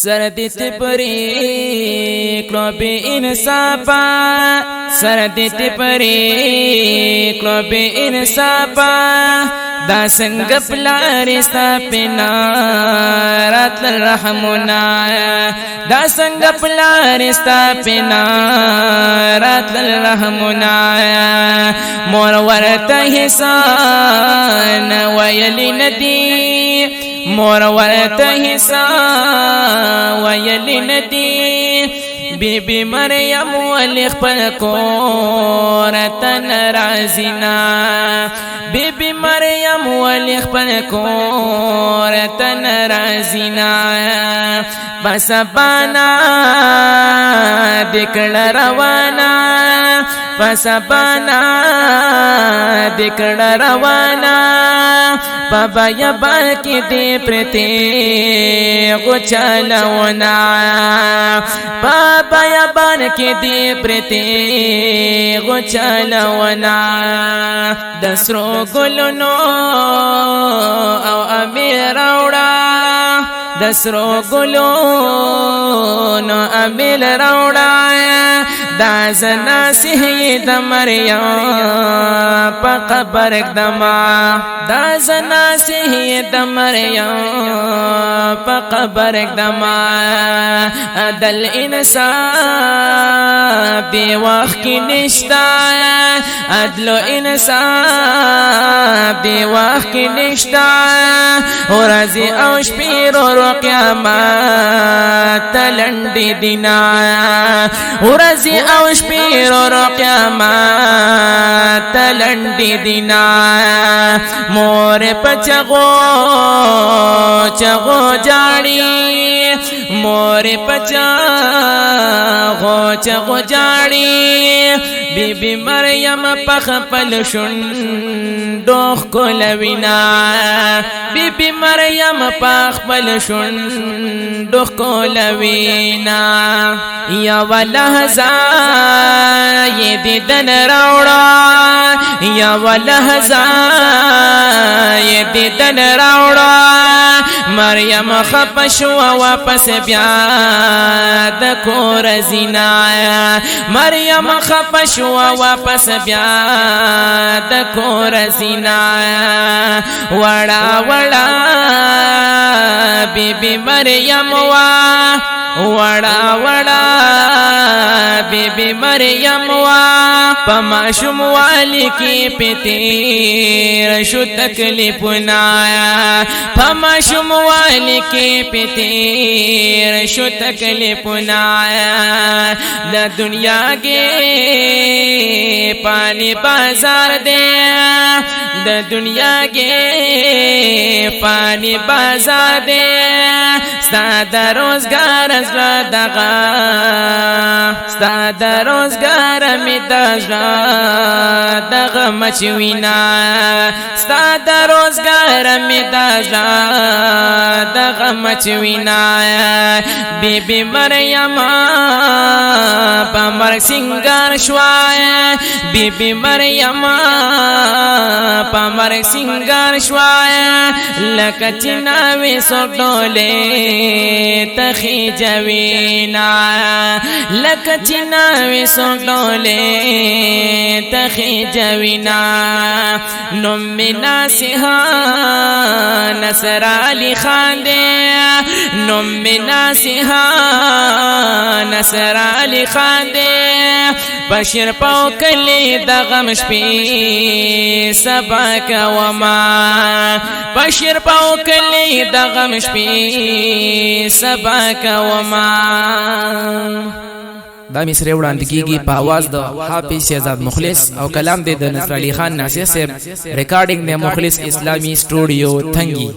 سردی تپری کلو بی انصافا سردی تپری کلو بی انصافا دا سنگ پلاری ستا پینا رات الرحمنا دا سنگ پلاری ستا پینا رات الرحمنا مور ورته حسان ویلی ندی مور ورته حسان ویلی ندی بی بی مریم ولی خپل کور تن رازینا بی بی مریم ولی خپل کور تن رازینا بس بانا دکل روانا بس بانا دکل روانا بابا یبال کی دی پرتی غچلونا بابا یبال کی دی پرتی غچلونا دسرو گلونو او امیر روڑا دسرو گلونو امیر روڑا دا زنا سید مریم پا قبر اکدما دا زنا سید مریم پا قبر اکدما دل انصاف دی وقت کی نشتا عدل و انصاف دی وقت کی نشتا ورزی او شپیر و قیامت تلنڈی دینا ورزی او شپیر و قیامت تلنڈی دینا مور پچغو چغو جاڑی مور پچغو چغو جاڑی بی بی مریم پخپل شندوخ کولوینا بی بی مریم پخپل شندوخ کولوینا یا ولحظہ یہ دیدن روڑا یا ولحظہ یہ دیدن روڑا مریم خپش و واپس بیاد کور زینا مریم خپش و واپس بیاد کور زینا وڑا وڑا بی بی مریم وڑا وڑا بی بی مریم پما شموالی کی پتیر شو تکلیفنا پما شموالی کی پتیر شو تکلیفنا دا دنیا کے پانی بازار دے دا دنیا کے پانی بازار دے ستا روزگار ازلا دغا ستا روزگار می دغا دغا مچوینا ستا روزگار می دغا دغا مچوینا بی بی مریم پا مرگ سنگار شوائے بی بی مریم پا مرگ سنگار شوائے لکچناوی سردولے تخی جوینا لکچناوی سردولے تخی جوینا نمی ناسیحا نصر علی خان دے نمی ناسیحا نصر علی خان دے بشیر پاو کلی دغم شپی سباک وما بشیر پاو کلی دغم شپی سباک وما دا مصرے وړاندې کیږي په आवाज د حافظ شهزاد مخلص او کلام د نصر علي خان ناصر صاحب ریکارډینګ د مخلص اسلامی سټوډیو تنگي